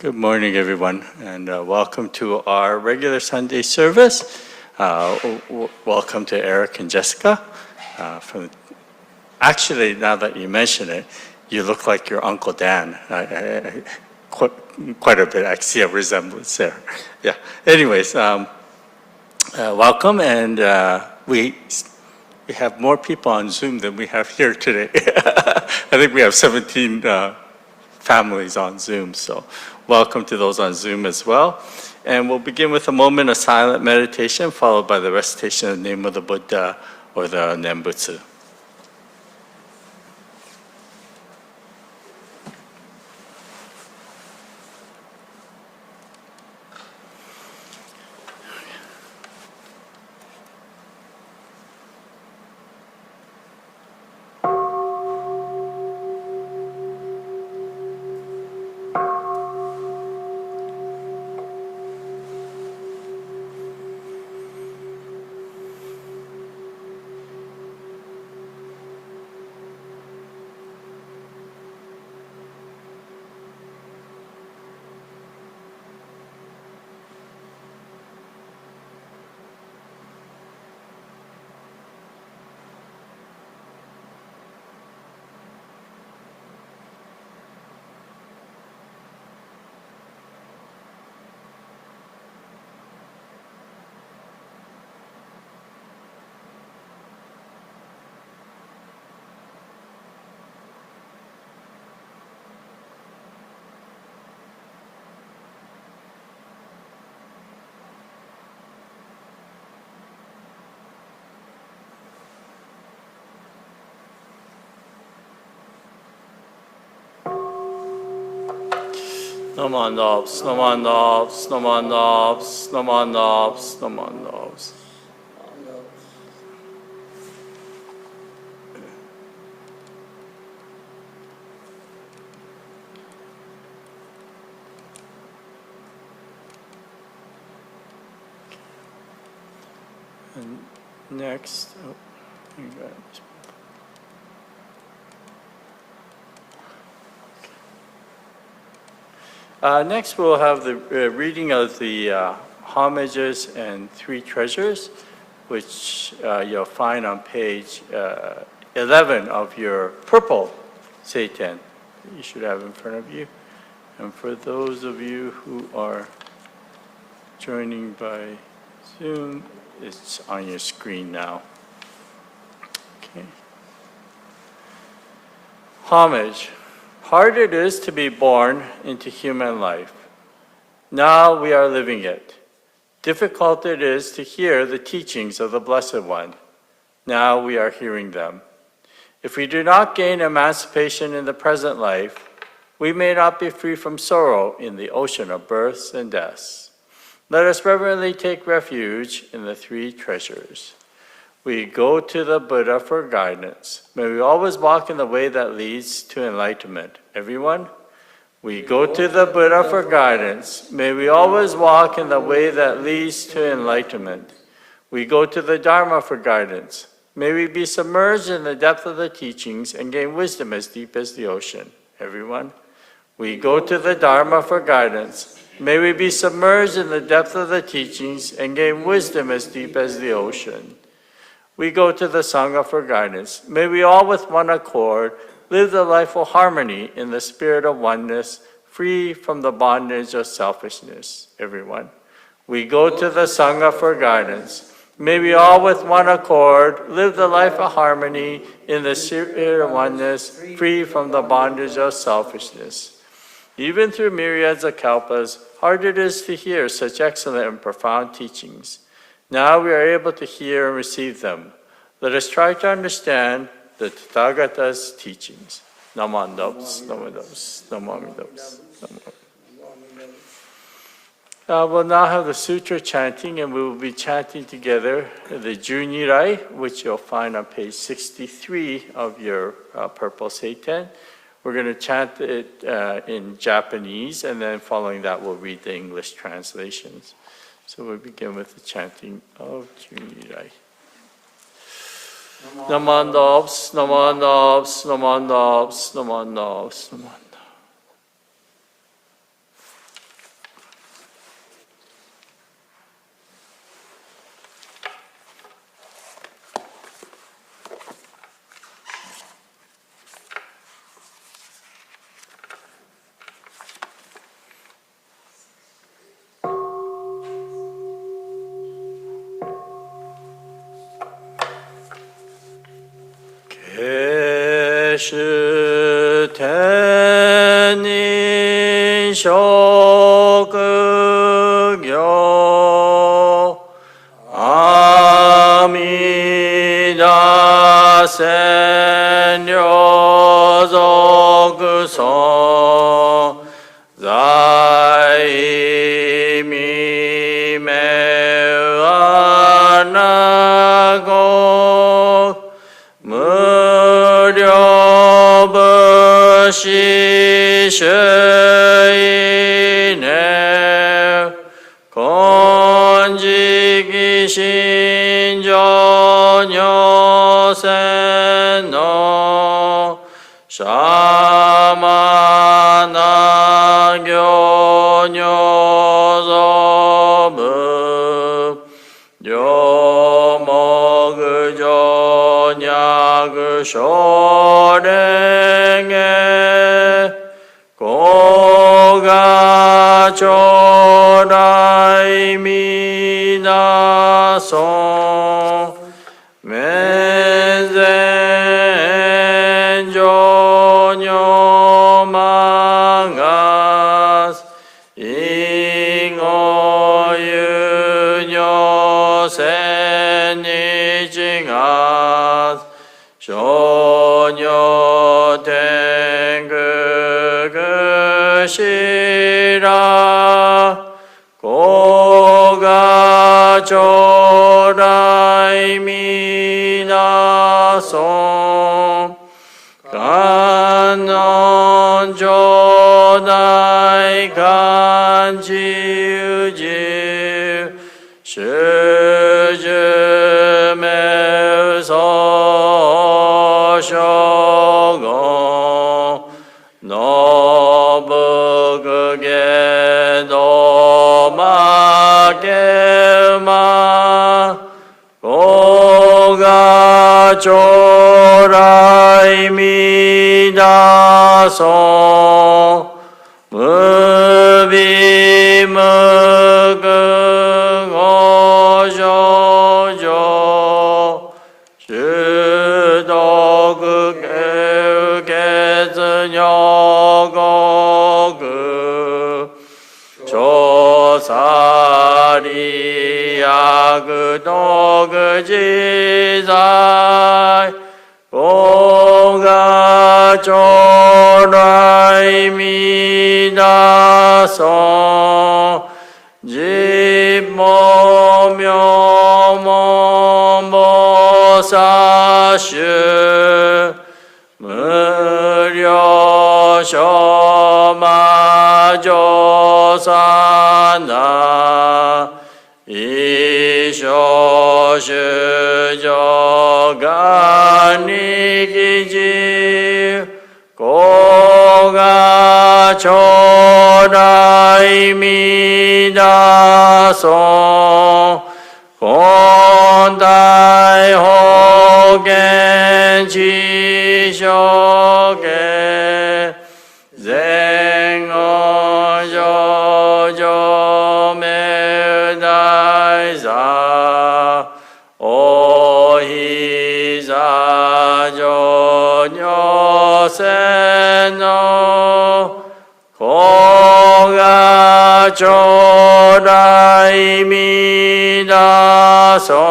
Good morning, everyone, and welcome to our regular Sunday service. Welcome to Eric and Jessica. Actually, now that you mention it, you look like your Uncle Dan. Quite a bit. I see a resemblance there. Yeah. Anyways, welcome, and we have more people on Zoom than we have here today. I think we have 17 families on Zoom, so welcome to those on Zoom as well. And we'll begin with a moment of silent meditation, followed by the recitation of the name of the Buddha or the Nembutsu. Namandobs, namandobs, namandobs, namandobs, namandobs. And next, you got it. Next, we'll have the reading of the homages and three treasures, which you'll find on page 11 of your purple Seiten that you should have in front of you. And for those of you who are joining by Zoom, it's on your screen now. Okay. Homage. Hard it is to be born into human life. Now we are living it. Difficult it is to hear the teachings of the Blessed One. Now we are hearing them. If we do not gain emancipation in the present life, we may not be free from sorrow in the ocean of births and deaths. Let us reverently take refuge in the three treasures. We go to the Buddha for guidance. May we always walk in the way that leads to enlightenment. Everyone? We go to the Buddha for guidance. May we always walk in the way that leads to enlightenment. We go to the Dharma for guidance. May we be submerged in the depth of the teachings and gain wisdom as deep as the ocean. Everyone? We go to the Dharma for guidance. May we be submerged in the depth of the teachings and gain wisdom as deep as the ocean. We go to the Sangha for guidance. May we all with one accord live the life of harmony in the spirit of oneness, free from the bondage of selfishness. Everyone. We go to the Sangha for guidance. May we all with one accord live the life of harmony in the spirit of oneness, free from the bondage of selfishness. Even through myriads of kalpas, hard it is to hear such excellent and profound teachings. Now we are able to hear and receive them. Let us try to understand the Tathagata's teachings. Namandobs, namandobs, namamidobs, namamidobs. We'll now have the sutra chanting, and we will be chanting together the Junirai, which you'll find on page 63 of your purple Seiten. We're going to chant it in Japanese, and then following that, we'll read the English translations. So we'll begin with the chanting of Junirai. Namandobs, namandobs, namandobs, namandobs, namandobs. 계시테니 쇼극요 아미다 센요조그소 자이미 메와나고 무료버시시네 건지기 신전여세노 샤마나교녀서브 요먹으조냐그 쇼랭에 고가초라이미나소 멘젠조녀망아스 잉어유녀세니징아스 쇼녀탱그그시라 고가초라이미나소 간원조나이 간지우지 시즈메우소쇼고 너버그게 너마게마 고가초라이미다소 무비무그고쇼조 주도그게스녀고그 조사리야그도그지사이 고가초라이미다소 집모묘모모사슈 무료쇼마조사나 이쇼슈저가니기지 고가초라이미다소 곤다이호겐지쇼게 쟁어조조메다이사 오히사조녀세노 고가초라이미다소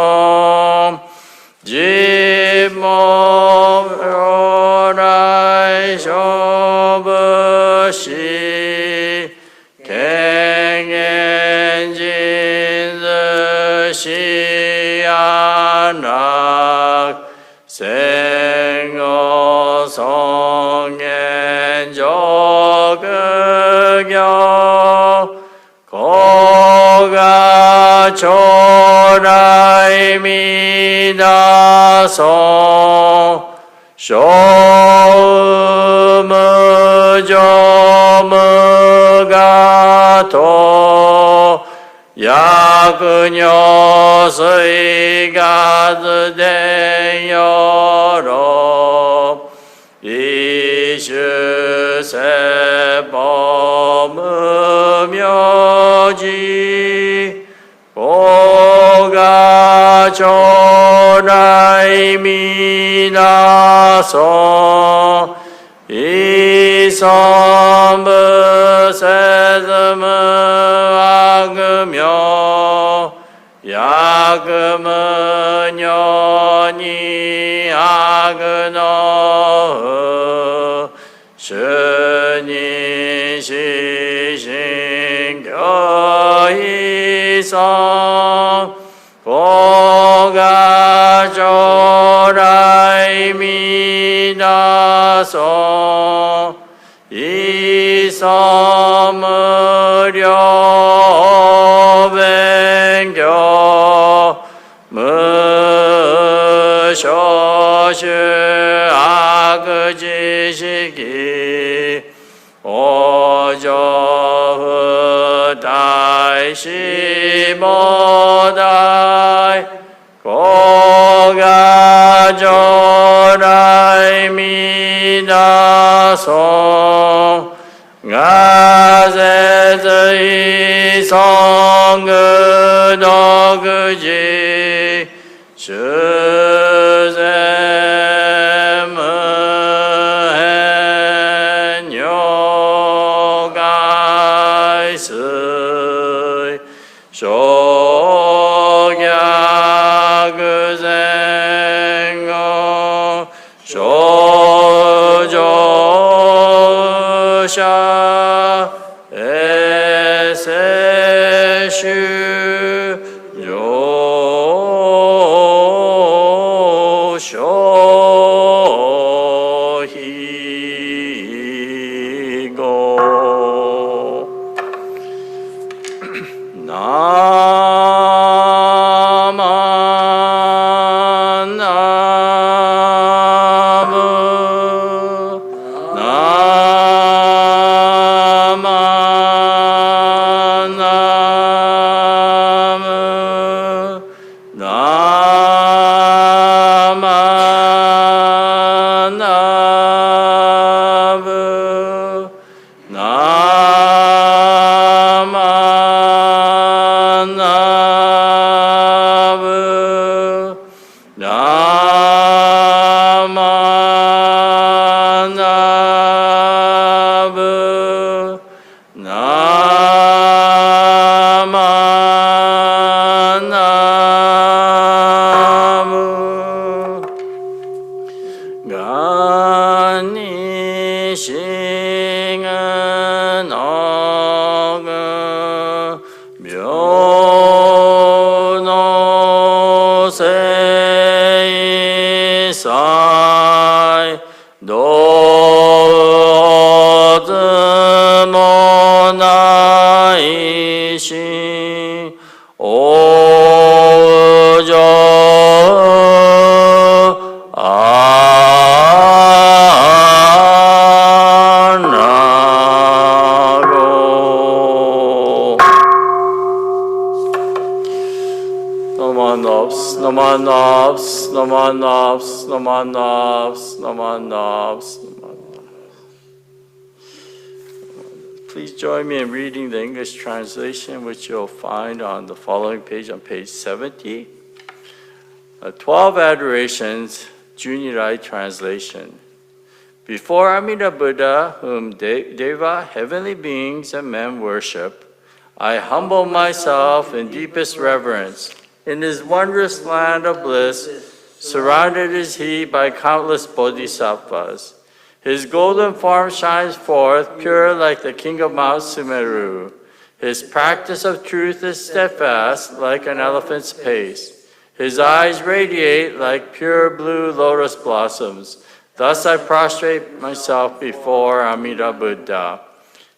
집모라이 쇼브시 갱엔진스 시아낙 생어성엔조극요 고가초라이미다소 쇼무조무가토 야그녀스이가드대여로 이슈세범음묘지 고가 如来皆僧一三不세즈무 악명 야금은 연이 악너 신이 시신 교이성 고가 조라이 미다성 이섬무려 뱅교 무쇼시 악지식이 오조후 다이시모다이 고가조라이 미다성 가세즈이 성그덕지 주세무hen 요가이스이 쇼갸그생어 쇼조샤 에세슈 요쇼히고 간이싱은 어그 묘노세이사이 노드모나이시 오저 Namanavs. Please join me in reading the English translation, which you'll find on the following page, on page 70. 12 Adorations, Junyirai translation. Before Amida Buddha, whom Deva, heavenly beings, and men worship, I humble myself in deepest reverence. In his wondrous land of bliss, surrounded is he by countless bodhisattvas. His golden form shines forth, pure like the king of Mount Sumeru. His practice of truth is steadfast, like an elephant's pace. His eyes radiate like pure blue lotus blossoms. Thus I prostrate myself before Amida Buddha.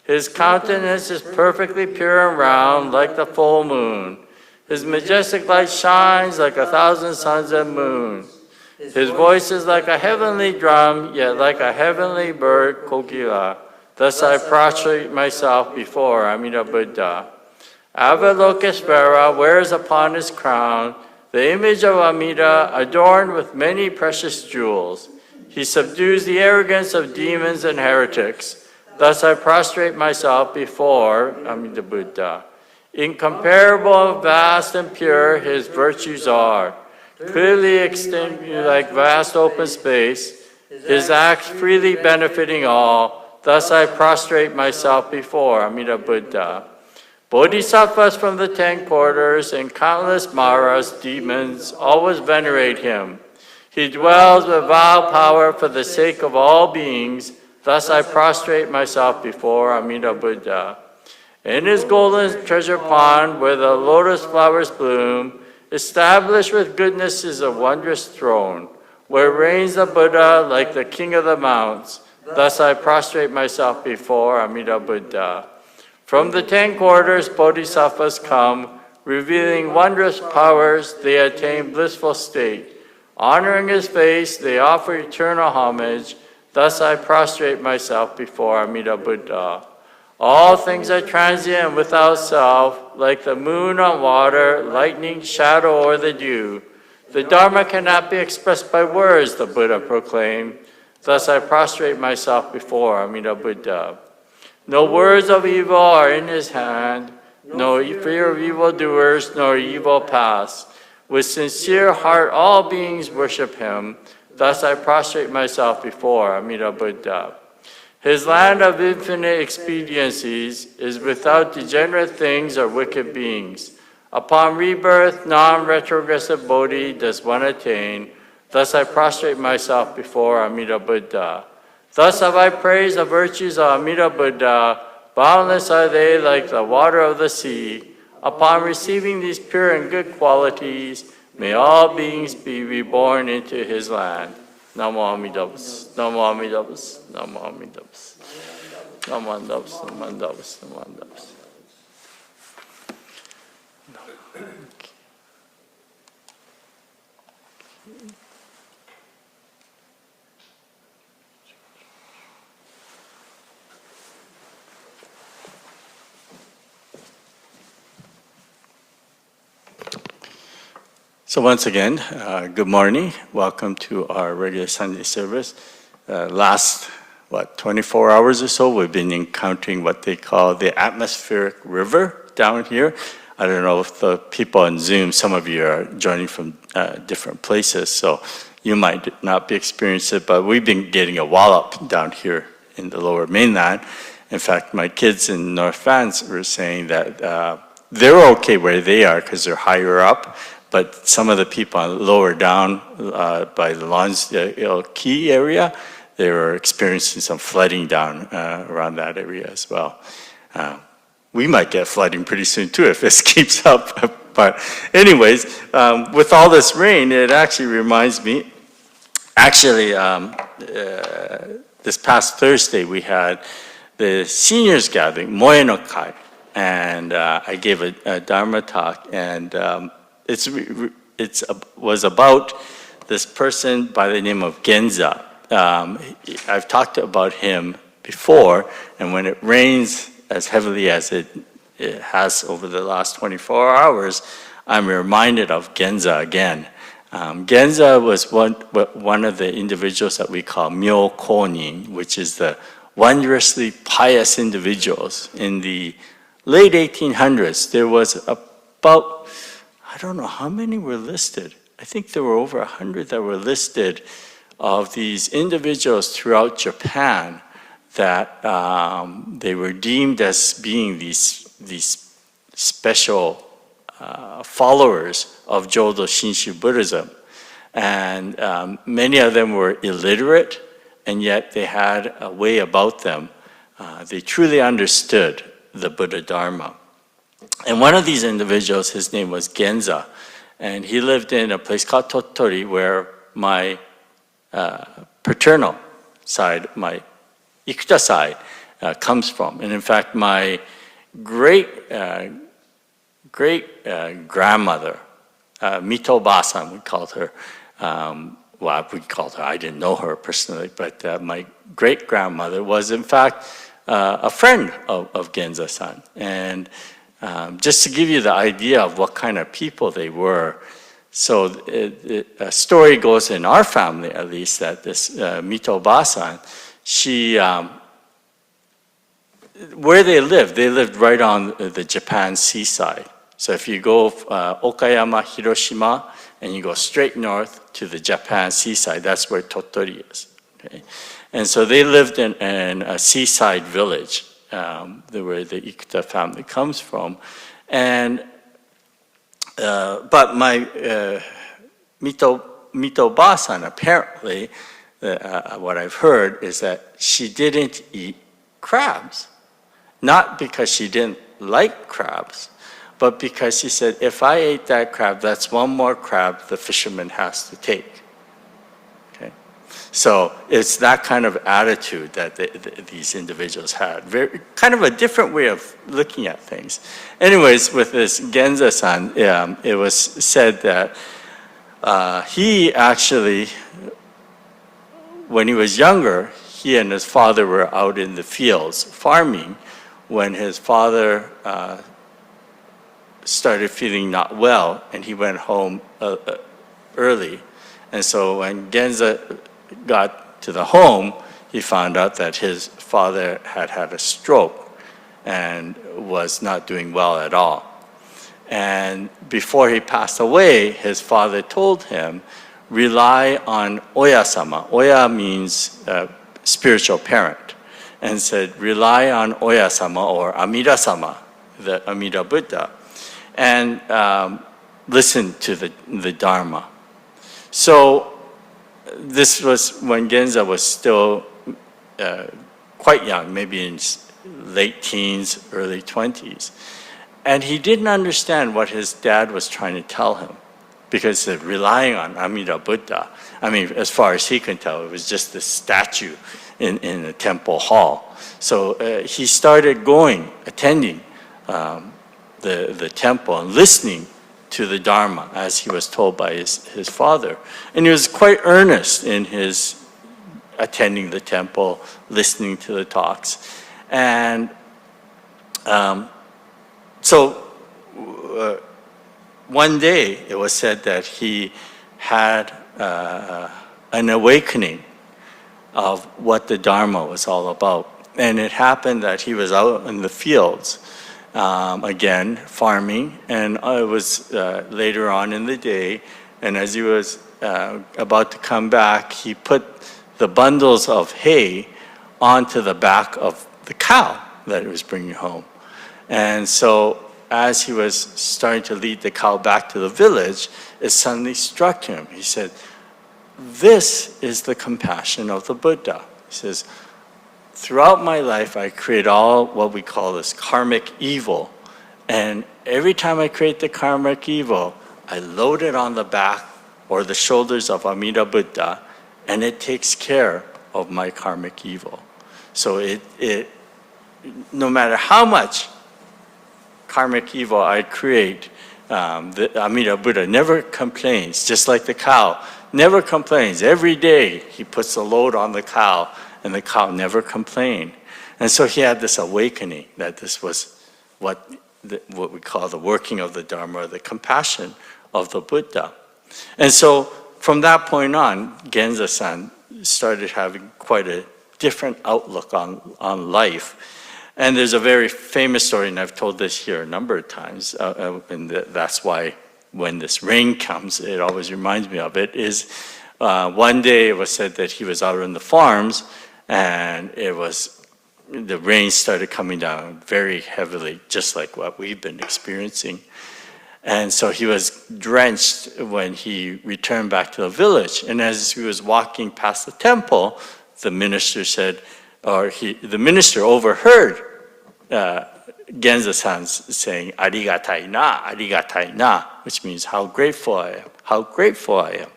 His countenance is perfectly pure and round, like the full moon. His majestic light shines like 1,000 suns and moons. His voice is like a heavenly drum, yet like a heavenly bird, kokila. Thus I prostrate myself before Amida Buddha. Avalokiteshvara wears upon his crown the image of Amida, adorned with many precious jewels. He subdues the arrogance of demons and heretics. Thus I prostrate myself before Amida Buddha. Incomparable, vast, and pure his virtues are. clearly extending like vast open space, his acts freely benefiting all. Thus I prostrate myself before Amida Buddha. Bodhisattvas from the 10 quarters and countless maras, demons, always venerate him. He dwells with vile power for the sake of all beings. Thus I prostrate myself before Amida Buddha. In his golden treasure pond where the lotus flowers bloom, established with goodness is a wondrous throne, where reigns the Buddha like the king of the mounts. Thus I prostrate myself before Amida Buddha. From the 10 quarters, bodhisattvas come, revealing wondrous powers, they attain blissful state. Honoring his face, they offer eternal homage. Thus I prostrate myself before Amida Buddha. All things are transient and without self, like the moon on water, lightning, shadow, or the dew. The Dharma cannot be expressed by words, the Buddha proclaimed. Thus I prostrate myself before Amida Buddha. No words of evil are in his hand, no fear of evildoers, nor evil paths. With sincere heart, all beings worship him. Thus I prostrate myself before Amida Buddha. His land of infinite expediencies is without degenerate things or wicked beings. Upon rebirth, non-retrogressive bodhi does one attain. Thus I prostrate myself before Amida Buddha. Thus have I praised the virtues of Amida Buddha. Boundless are they like the water of the sea. Upon receiving these pure and good qualities, may all beings be reborn into his land. Namo Amida Buddha. Namo Amida Buddha. Namo Amida Buddha. Namo Amida Buddha. Namo Amida Buddha. Namo Amida Buddha. So once again, good morning. Welcome to our regular Sunday service. Last, 24 hours or so, we've been encountering what they call the atmospheric river down here. I don't know if the people on Zoom, some of you are joining from different places, so you might not be experiencing it, but we've been getting a wallop down here in the lower mainland. In fact, my kids in North Vans were saying that they're okay where they are because they're higher up, but some of the people lower down by the Lons Key area, they were experiencing some flooding down around that area as well. We might get flooding pretty soon too if this keeps up. But anyways, with all this rain, it actually reminds me, this past Thursday we had the seniors gathering, Moe no Kai, and I gave a Dharma talk, and it was about this person by the name of Genza. I've talked about him before, and when it rains as heavily as it has over the last 24 hours, I'm reminded of Genza again. Genza was one of the individuals that we call Myo Konin, which is the wondrously pious individuals. In the late 1800s, there was about, I don't know how many were listed. I think there were over 100 that were listed of these individuals throughout Japan that they were deemed as being these special followers of Jodo Shinshu Buddhism. And many of them were illiterate, and yet they had a way about them. They truly understood the Buddha Dharma. And one of these individuals, his name was Genza, and he lived in a place called Tottori, where my paternal side, my Ikuta side, comes from. And in fact, my great grandmother, Mito Basan, we called her. Well, we called her, I didn't know her personally, but my great grandmother was in fact a friend of Genza-san. And just to give you the idea of what kind of people they were, so a story goes in our family, at least, that this Mito Basan, she, where they lived right on the Japan seaside. So if you go Okayama, Hiroshima, and you go straight north to the Japan seaside, that's where Tottori is. Okay? And so they lived in a seaside village, where the Ikuta family comes from. And but my Mito Ba-san, apparently, what I've heard is that she didn't eat crabs. Not because she didn't like crabs, but because she said, if I ate that crab, that's one more crab the fisherman has to take. Okay? So it's that kind of attitude that these individuals had. Very, kind of a different way of looking at things. Anyways, with this Genza-san, it was said that he actually, when he was younger, he and his father were out in the fields farming when his father started feeling not well, and he went home early. And so when Genza got to the home, he found out that his father had had a stroke and was not doing well at all. And before he passed away, his father told him, rely on Oya-sama. Oya means spiritual parent. And said, rely on Oya-sama or Amida-sama, the Amida Buddha, and listen to the Dharma. So this was when Genza was still quite young, maybe in late teens, early 20s. And he didn't understand what his dad was trying to tell him, because relying on Amida Buddha, I mean, as far as he can tell, it was just a statue in a temple hall. So he started attending the temple and listening to the Dharma as he was told by his father. And he was quite earnest in his attending the temple, listening to the talks. And so one day it was said that he had an awakening of what the Dharma was all about. And it happened that he was out in the fields, again, farming, and it was later on in the day, and as he was about to come back, he put the bundles of hay onto the back of the cow that he was bringing home. And so as he was starting to lead the cow back to the village, it suddenly struck him. He said, this is the compassion of the Buddha. He says, throughout my life, I create all what we call this karmic evil. And every time I create the karmic evil, I load it on the back or the shoulders of Amida Buddha, and it takes care of my karmic evil. So no matter how much karmic evil I create, the Amida Buddha never complains, just like the cow, never complains. Every day he puts a load on the cow, and the cow never complained. And so he had this awakening that this was what we call the working of the Dharma, or the compassion of the Buddha. And so from that point on, Genza-san started having quite a different outlook on life. And there's a very famous story, and I've told this here a number of times, and that's why when this rain comes, it always reminds me of it, is one day it was said that he was out in the farms, and the rain started coming down very heavily, just like what we've been experiencing. And so he was drenched when he returned back to the village. And as he was walking past the temple, the minister said, the minister overheard Genza-san saying, "Arigatai na," which means how grateful I am, how grateful I am.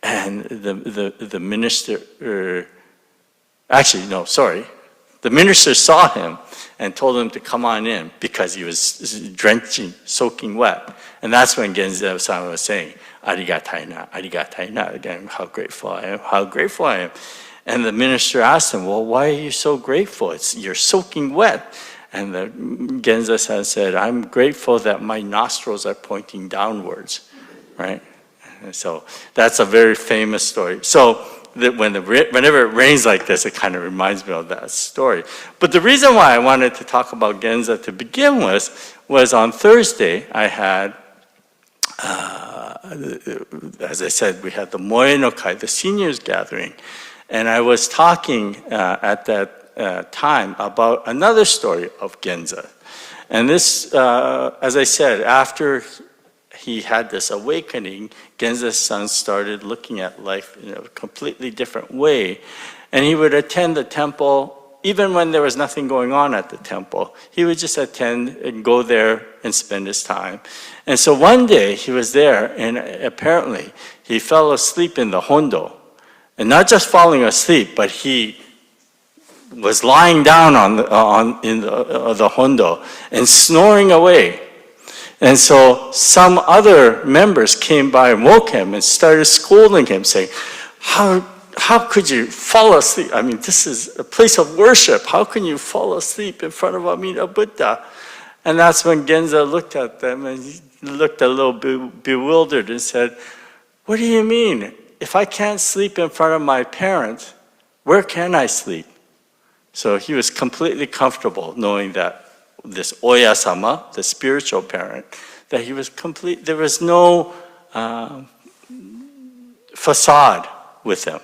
And the minister, the minister saw him and told him to come on in because he was drenching, soaking wet. And that's when Genza-san was saying, "Arigatai na," again, how grateful I am, how grateful I am. And the minister asked him, well, why are you so grateful? You're soaking wet. And the Genza-san said, I'm grateful that my nostrils are pointing downwards, right? And so that's a very famous story. So that whenever it rains like this, it kind of reminds me of that story. But the reason why I wanted to talk about Genza to begin with was on Thursday, I had, as I said, we had the Moe no Kai, the seniors gathering. And I was talking at that time about another story of Genza. And this, as I said, after he had this awakening, Genza's son started looking at life in a completely different way. And he would attend the temple even when there was nothing going on at the temple. He would just attend and go there and spend his time. And so one day he was there, and apparently he fell asleep in the hondo. And not just falling asleep, but he was lying down in the hondo and snoring away. And so some other members came by and woke him and started scolding him, saying, how could you fall asleep? I mean, this is a place of worship. How can you fall asleep in front of Amida Buddha? And that's when Genza looked at them, and he looked a little bewildered and said, what do you mean? If I can't sleep in front of my parents, where can I sleep? So he was completely comfortable knowing that this Oya-sama, the spiritual parent, that he was complete, there was no facade with him,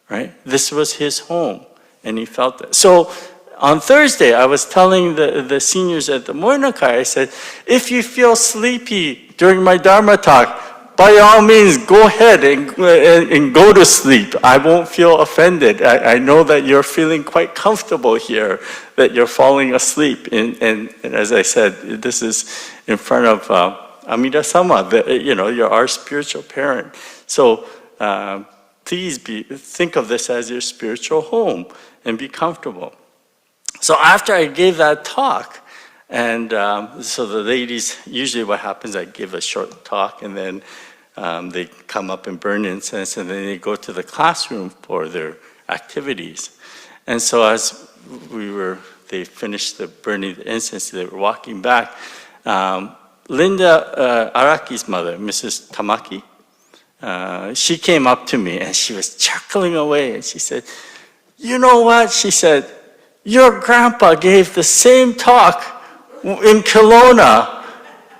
right? This was his home, and he felt that. So on Thursday, I was telling the seniors at the Moe no Kai, I said, if you feel sleepy during my Dharma talk, by all means, go ahead and go to sleep. I won't feel offended. I know that you're feeling quite comfortable here, that you're falling asleep. And as I said, this is in front of Amida-sama, you're our spiritual parent. So please think of this as your spiritual home and be comfortable. So after I gave that talk, and so the ladies, usually what happens, I give a short talk, and then they come up and burn incense, and then they go to the classroom for their activities. And so as they finished the burning the incense, they were walking back. Linda Araki's mother, Mrs. Tamaki, she came up to me and she was chuckling away, and she said, you know what? She said, your grandpa gave the same talk in Kelowna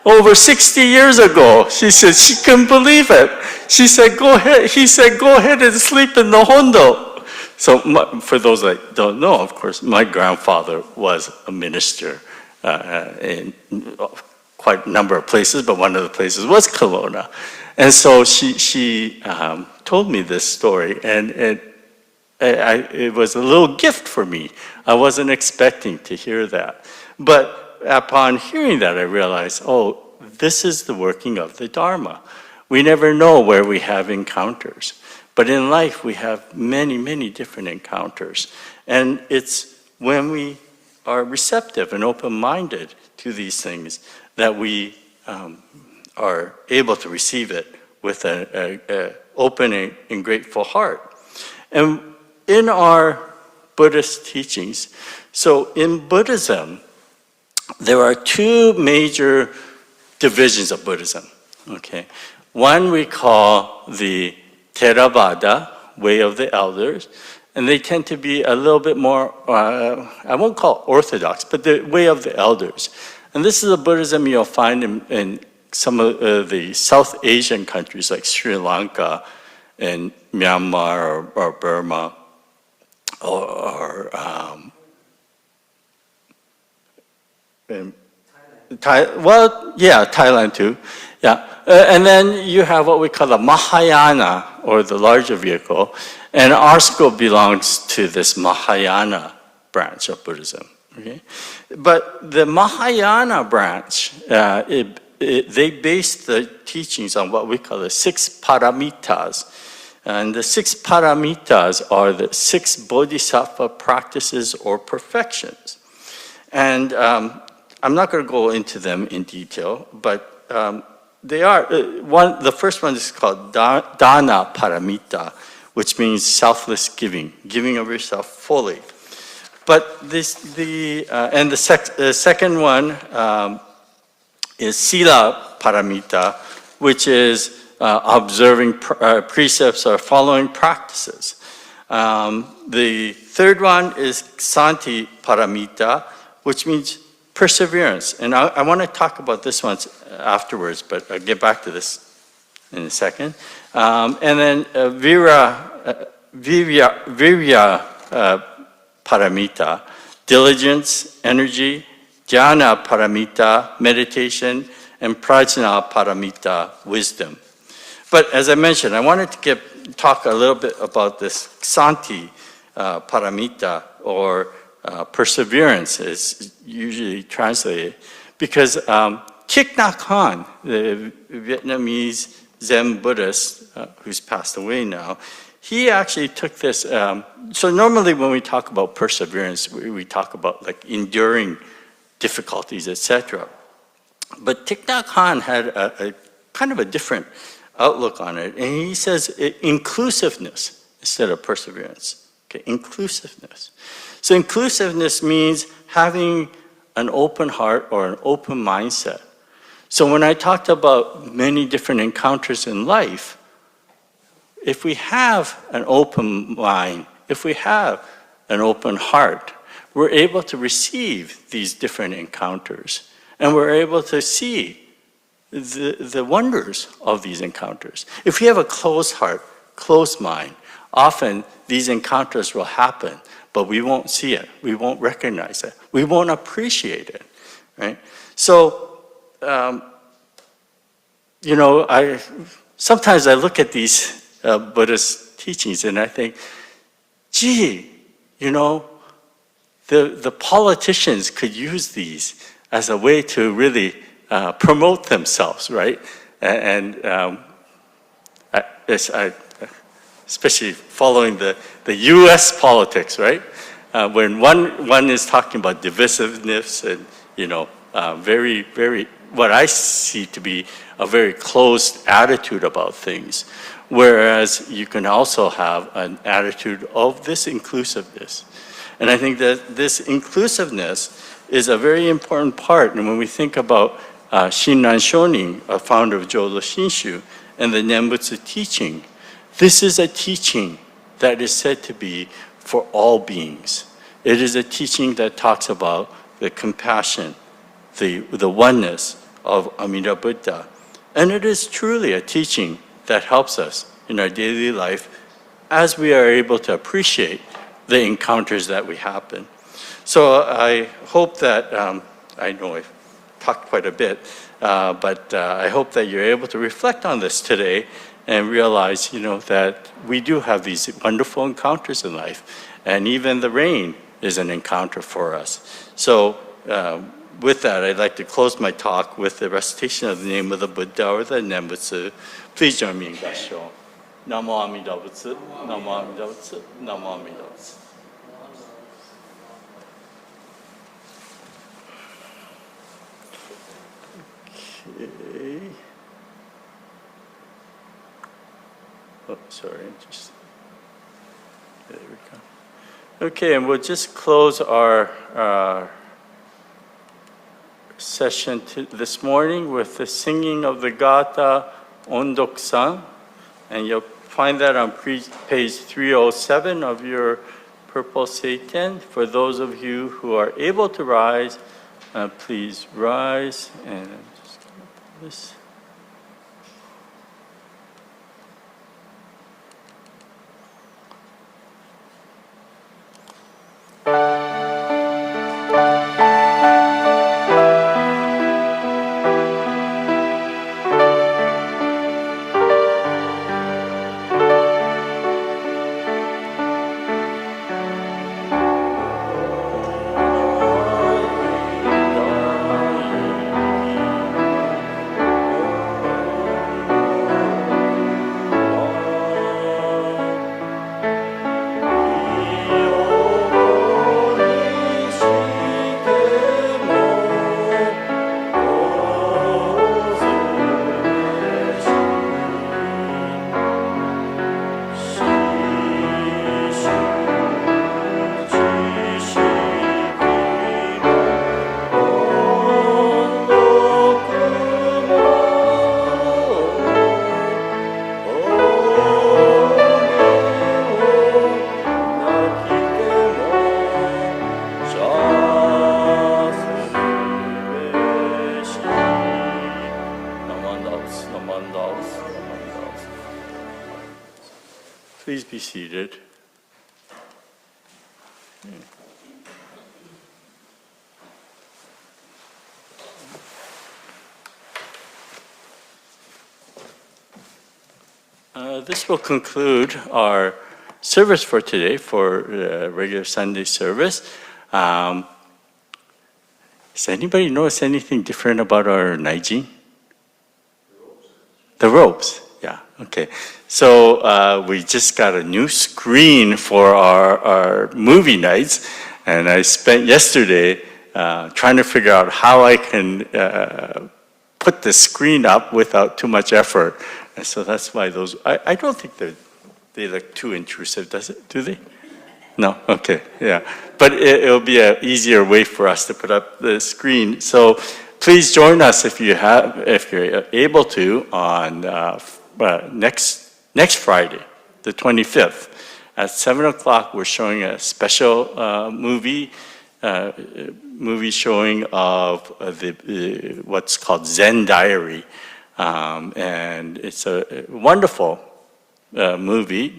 over 60 years ago. She said she couldn't believe it. She said, go ahead. He said, go ahead and sleep in the hondo. So for those that don't know, of course, my grandfather was a minister in quite a number of places, but one of the places was Kelowna. And so she told me this story, and it was a little gift for me. I wasn't expecting to hear that. But upon hearing that, I realized, oh, this is the working of the Dharma. We never know where we have encounters. But in life, we have many, many different encounters. And it's when we are receptive and open-minded to these things that we are able to receive it with an open and grateful heart. And in our Buddhist teachings, so in Buddhism, there are two major divisions of Buddhism, okay? One we call the Theravada, way of the elders, and they tend to be a little bit more, I won't call orthodox, but the way of the elders. And this is a Buddhism you'll find in some of the South Asian countries like Sri Lanka and Myanmar or Burma, or Thailand too. Yeah, and then you have what we call the Mahayana, or the larger vehicle, and our school belongs to this Mahayana branch of Buddhism. Okay, but the Mahayana branch, they base the teachings on what we call the 6 paramitas. And the 6 paramitas are the 6 bodhisattva practices or perfections. And I'm not going to go into them in detail, but they are, the first one is called Dana Paramita, which means selfless giving, giving of yourself fully. But the second one is Sila Paramita, which is observing precepts or following practices. The third one is Santi Paramita, which means perseverance. And I want to talk about this one afterwards, but I'll get back to this in a second. And then Virya Paramita, diligence, energy, Jnana Paramita, meditation, and Prajna Paramita, wisdom. But as I mentioned, I wanted to talk a little bit about this Santi Paramita, or perseverance is usually translated, because Thich Nhat Hanh, the Vietnamese Zen Buddhist who's passed away now, he actually took this. So normally when we talk about perseverance, we talk about like enduring difficulties, etc. But Thich Nhat Hanh had a kind of a different outlook on it, and he says inclusiveness instead of perseverance. Okay, inclusiveness. So inclusiveness means having an open heart or an open mindset. So when I talked about many different encounters in life, if we have an open mind, if we have an open heart, we're able to receive these different encounters, and we're able to see the wonders of these encounters. If we have a closed heart, closed mind, often these encounters will happen, but we won't see it, we won't recognize it, we won't appreciate it, right? So, sometimes I look at these Buddhist teachings and I think, gee, the politicians could use these as a way to really promote themselves, right? And especially following the U.S. politics, right? When one is talking about divisiveness and very, very, what I see to be a very closed attitude about things, whereas you can also have an attitude of this inclusiveness. And I think that this inclusiveness is a very important part. And when we think about Shinran Shonin, a founder of Jodo Shinshu, and the Nembutsu teaching, this is a teaching that is said to be for all beings. It is a teaching that talks about the compassion, the oneness of Amida Buddha. And it is truly a teaching that helps us in our daily life as we are able to appreciate the encounters that we happen. So I hope that, I know I've talked quite a bit, but I hope that you're able to reflect on this today and realize, that we do have these wonderful encounters in life, and even the rain is an encounter for us. So with that, I'd like to close my talk with the recitation of the name of the Buddha or the Nembutsu. Please join me in Gassho. Namo Amida Butsu, Namo Amida Butsu, Namo Amida Butsu. Okay. Oh, sorry, there we go. Okay, and we'll just close our session this morning with the singing of the Gata Ondok-san, and you'll find that on page 307 of your purple seiten. For those of you who are able to rise, please rise, and I'm just going to pull this. Please be seated. This will conclude our service for today, for regular Sunday service. Does anybody notice anything different about our Naijin? The ropes, yeah, okay. So we just got a new screen for our movie nights, and I spent yesterday trying to figure out how I can put the screen up without too much effort. And so that's why those, I don't think they look too intrusive, does it? Do they? No, okay, yeah. But it'll be an easier way for us to put up the screen. So please join us if you're able to on next Friday, the 25th. At 7 o'clock, we're showing a special movie showing of what's called Zen Diary. And it's a wonderful movie.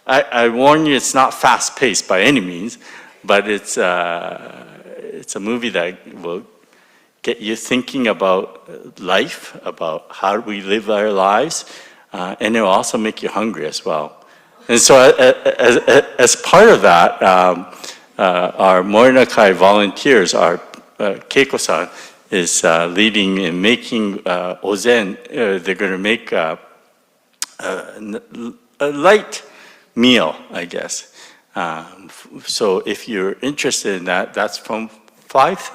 I warn you, it's not fast-paced by any means, but it's a movie that will get you thinking about life, about how we live our lives, and it will also make you hungry as well. And so as part of that, our Morinakai volunteers, our Keiko-san, is leading in making ozen. They're going to make a light meal, I guess. So if you're interested in that, that's from 5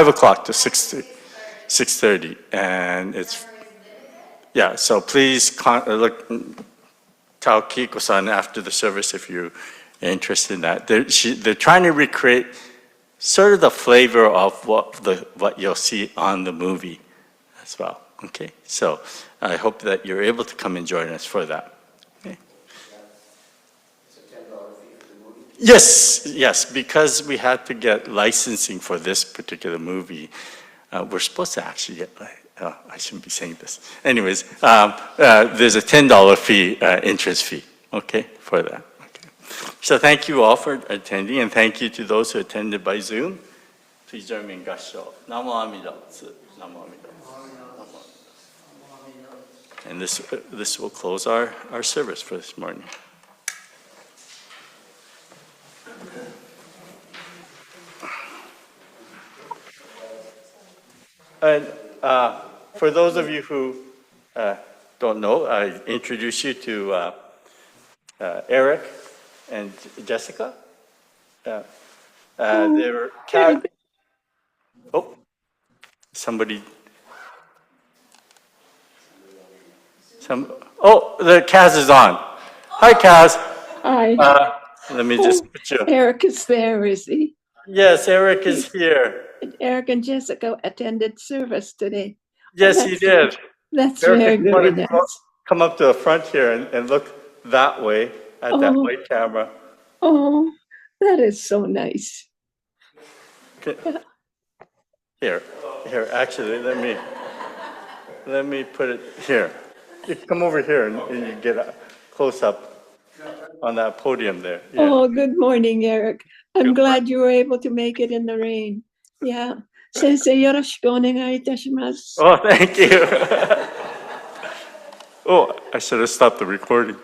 o'clock to 6:30, and it's yeah. So please tell Kiko-san after the service if you're interested in that. They're trying to recreate sort of the flavor of what you'll see on the movie as well. Okay, so I hope that you're able to come and join us for that. Okay. It's a $10 fee for the movie? Yes, because we had to get licensing for this particular movie. We're supposed to actually get, I shouldn't be saying this. Anyways, there's a $10 fee, interest fee, okay, for that. So thank you all for attending, and thank you to those who attended by Zoom. Please join me in Gassho. Namo Amida Butsu. Namo Amida Butsu. And this will close our service for this morning. And for those of you who don't know, I introduce you to Eric and Jessica. They're somebody. The Kaz is on. Hi, Kaz. Hi. Let me just put you. Eric is there, is he? Yes, Eric is here. Eric and Jessica attended service today. Yes, he did. That's Eric, very if you want good. to come up to the front here and look that way at that white camera. Oh, that is so nice. Here, actually, let me put it here. You come over here and you get a close up on that podium there. Yeah. Oh, good morning, Eric. I'm glad you were able to make it in the rain. Yeah. Sensei, yoroshiku onegai itashimasu. Oh, thank you. Oh, I should have stopped the recording.